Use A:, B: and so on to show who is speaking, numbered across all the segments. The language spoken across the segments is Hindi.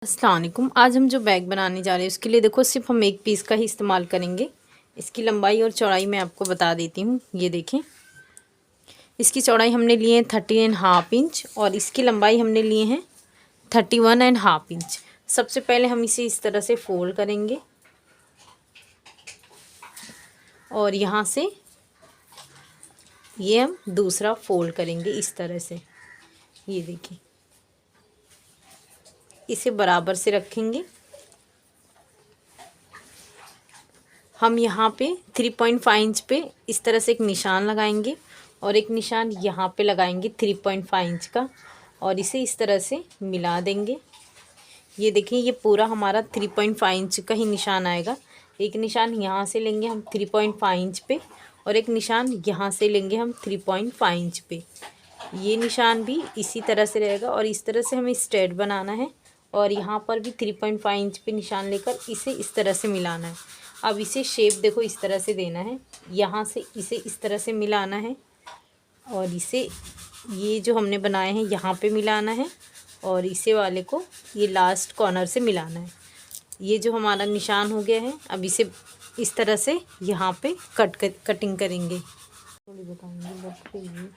A: अस्सलाम वालेकुम। आज हम जो बैग बनाने जा रहे हैं उसके लिए देखो सिर्फ हम एक पीस का ही इस्तेमाल करेंगे। इसकी लंबाई और चौड़ाई मैं आपको बता देती हूँ। ये देखें, इसकी चौड़ाई हमने लिए हैं 30.5 इंच और इसकी लंबाई हमने लिए हैं 31.5 इंच। सबसे पहले हम इसे इस तरह से फोल्ड करेंगे और यहाँ से ये हम दूसरा फोल्ड करेंगे इस तरह से। ये देखिए, इसे बराबर से रखेंगे। हम यहाँ पे 3.5 इंच पे इस तरह से एक निशान लगाएंगे और एक निशान यहाँ पे लगाएंगे 3.5 इंच का और इसे इस तरह से मिला देंगे। ये देखिए, ये पूरा हमारा 3.5 इंच का ही निशान आएगा। एक निशान यहाँ से लेंगे हम 3.5 इंच पे और एक निशान यहाँ से लेंगे हम 3.5 इंच पे। ये निशान भी इसी तरह से रहेगा और इस तरह से हमें स्ट्रेट बनाना है और यहाँ पर भी 3.5 इंच पे निशान लेकर इसे इस तरह से मिलाना है। अब इसे शेप देखो इस तरह से देना है, यहाँ से इसे इस तरह से मिलाना है और इसे ये जो हमने बनाए हैं यहाँ पे मिलाना है और इसे वाले को ये लास्ट कॉर्नर से मिलाना है। ये जो हमारा निशान हो गया है, अब इसे इस तरह से यहाँ पे कटिंग करेंगे। थोड़ी बताऊँगी।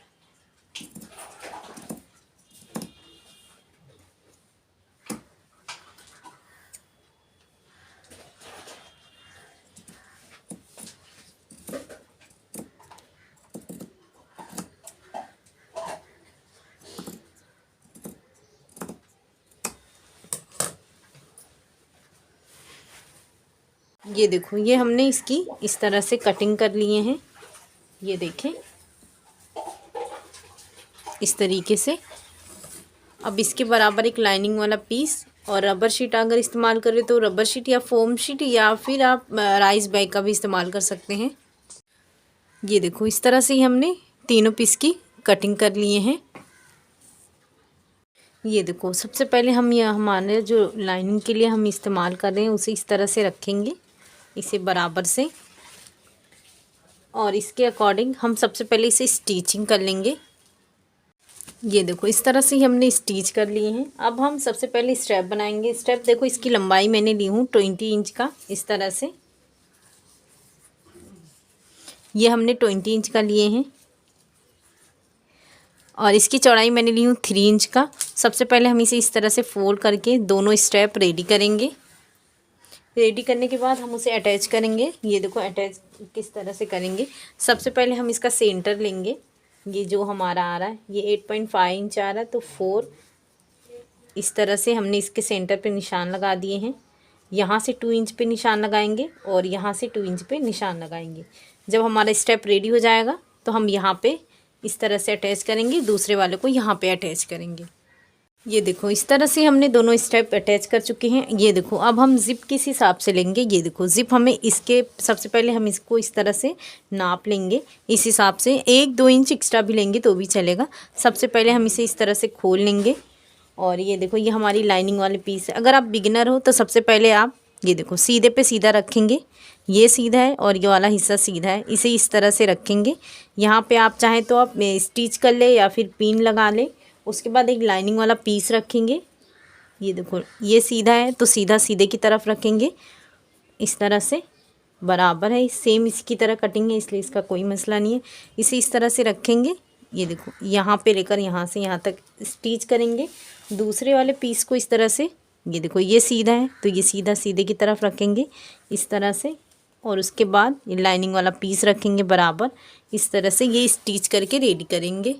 A: ये देखो, ये हमने इसकी इस तरह से कटिंग कर लिए हैं। ये देखें, इस तरीके से। अब इसके बराबर एक लाइनिंग वाला पीस और रबर शीट अगर इस्तेमाल करें तो रबर शीट या फोम शीट या फिर आप राइस बैग का भी इस्तेमाल कर सकते हैं। ये देखो, इस तरह से ही हमने तीनों पीस की कटिंग कर लिए हैं। ये देखो, सबसे पहले हम ये हमारे जो लाइनिंग के लिए हम इस्तेमाल कर रहे हैं उसे इस तरह से रखेंगे, इसे बराबर से, और इसके अकॉर्डिंग हम सबसे पहले इसे स्टिचिंग कर लेंगे। ये देखो, इस तरह से ही हमने स्टिच कर लिए हैं। अब हम सबसे पहले स्ट्रैप बनाएंगे। स्ट्रैप देखो, इसकी लंबाई मैंने ली हूँ 20 इंच का, इस तरह से। ये हमने 20 इंच का लिए हैं और इसकी चौड़ाई मैंने ली हूँ 3 इंच का। सबसे पहले हम इसे इस तरह से फोल्ड करके दोनों स्ट्रैप रेडी करेंगे। रेडी करने के बाद हम उसे अटैच करेंगे। ये देखो, अटैच किस तरह से करेंगे। सबसे पहले हम इसका सेंटर लेंगे। ये जो हमारा आ रहा है ये 8.5 इंच आ रहा है, तो 4 इस तरह से हमने इसके सेंटर पे निशान लगा दिए हैं। यहाँ से 2 इंच पे निशान लगाएंगे और यहाँ से 2 इंच पे निशान लगाएंगे। जब हमारा स्टेप रेडी हो जाएगा तो हम यहाँ पे इस तरह से अटैच करेंगे, दूसरे वाले को यहाँ पे अटैच करेंगे। ये देखो, इस तरह से हमने दोनों स्टेप अटैच कर चुके हैं। ये देखो, अब हम ज़िप किस हिसाब से लेंगे। ये देखो, ज़िप हमें इसके सबसे पहले हम इसको इस तरह से नाप लेंगे। इस हिसाब से 1-2 इंच एक्स्ट्रा भी लेंगे तो भी चलेगा। सबसे पहले हम इसे इस तरह से खोल लेंगे और ये देखो, ये हमारी लाइनिंग वाली पीस है। अगर आप बिगिनर हो तो सबसे पहले आप ये देखो सीधे पे सीधा रखेंगे। ये सीधा है और ये वाला हिस्सा सीधा है, इसे इस तरह से रखेंगे। यहाँ पे आप चाहें तो आप स्टिच कर ले या फिर पिन लगा ले। उसके बाद एक लाइनिंग वाला पीस रखेंगे। ये देखो, ये सीधा है तो सीधा सीधे की तरफ रखेंगे, इस तरह से बराबर है। सेम इसकी तरह कटिंग है इसलिए इसका कोई मसला नहीं है। इसे इस तरह से रखेंगे। ये देखो, यहाँ पे लेकर यहाँ से यहाँ तक स्टिच करेंगे। दूसरे वाले पीस को इस तरह से, ये देखो, ये सीधा है तो ये सीधा सीधे की तरफ रखेंगे इस तरह से, और उसके बाद ये लाइनिंग वाला पीस रखेंगे बराबर। इस तरह से ये स्टिच करके रेडी करेंगे।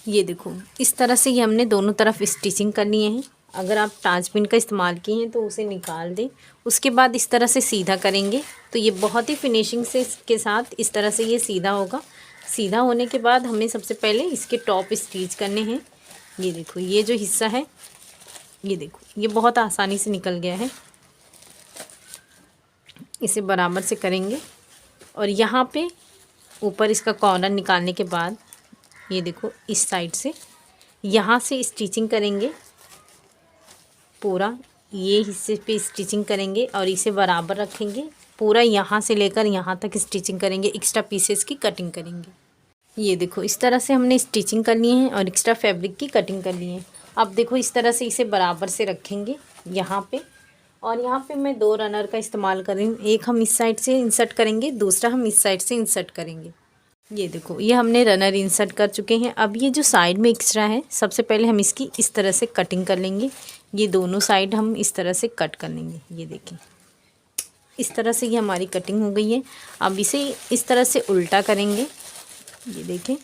A: ये देखो, इस तरह से ये हमने दोनों तरफ स्टिचिंग कर लिए हैं। अगर आप टाँच पिन का इस्तेमाल किए हैं तो उसे निकाल दें। उसके बाद इस तरह से सीधा करेंगे तो ये बहुत ही फिनिशिंग से इसके साथ इस तरह से ये सीधा होगा। सीधा होने के बाद हमें सबसे पहले इसके टॉप स्टिच करने हैं। ये देखो, ये जो हिस्सा है, ये देखो, ये बहुत आसानी से निकल गया है। इसे बराबर से करेंगे और यहाँ पे ऊपर इसका कॉर्नर निकालने के बाद ये देखो, इस साइड से यहाँ से स्टिचिंग करेंगे। पूरा ये हिस्से पे स्टिचिंग करेंगे और इसे बराबर रखेंगे। पूरा यहाँ से लेकर यहाँ तक स्टिचिंग करेंगे, एक्स्ट्रा पीसेस की कटिंग करेंगे। ये देखो, इस तरह से हमने स्टिचिंग कर लिए हैं और एक्स्ट्रा फैब्रिक की कटिंग कर ली है। अब देखो, इस तरह से इसे बराबर से रखेंगे। यहाँ पे, और यहाँ पे मैं 2 रनर का इस्तेमाल कर रही हूँ। एक हम इस साइड से इंसर्ट करेंगे, दूसरा हम इस साइड से इंसर्ट करेंगे। ये देखो, ये हमने रनर इंसर्ट कर चुके हैं। अब ये जो साइड में एक्स्ट्रा है, सबसे पहले हम इसकी इस तरह से कटिंग कर लेंगे। ये दोनों साइड हम इस तरह से कट कर लेंगे। ये देखिए, इस तरह से ये हमारी कटिंग हो गई है। अब इसे इस तरह से उल्टा करेंगे। ये देखें,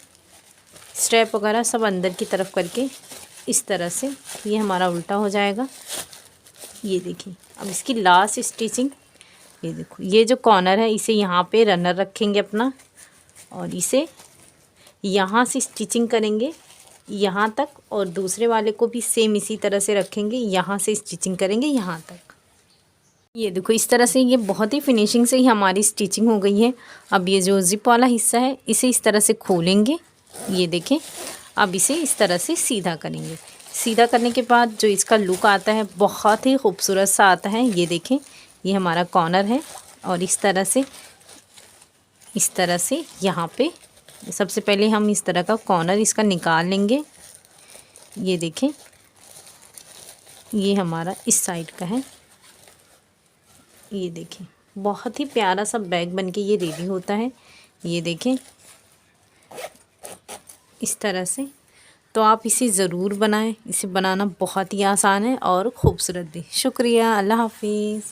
A: स्ट्रैप वगैरह सब अंदर की तरफ करके इस तरह से ये हमारा उल्टा हो जाएगा। ये देखिए, अब इसकी लास्ट स्टिचिंग, ये देखो, ये जो कॉर्नर है इसे यहाँ पे रनर रखेंगे अपना, और इसे यहाँ से स्टिचिंग करेंगे यहाँ तक, और दूसरे वाले को भी सेम इसी तरह से रखेंगे, यहाँ से स्टिचिंग करेंगे यहाँ तक। ये देखो, इस तरह से ये बहुत ही फिनिशिंग से ही हमारी स्टिचिंग हो गई है। अब ये जो जिप वाला हिस्सा है इसे इस तरह से खोलेंगे। ये देखें, अब इसे इस तरह से सीधा करेंगे। सीधा करने के बाद जो इसका लुक आता है बहुत ही खूबसूरत सा आता है। ये देखें, ये हमारा कॉर्नर है, और इस तरह से यहाँ पे सबसे पहले हम इस तरह का कॉर्नर इसका निकाल लेंगे। ये देखें, ये हमारा इस साइड का है। ये देखें, बहुत ही प्यारा सा बैग बनके ये रेडी होता है। ये देखें, इस तरह से। तो आप इसे ज़रूर बनाएं। इसे बनाना बहुत ही आसान है और ख़ूबसूरत भी। शुक्रिया, अल्लाह हाफिज़।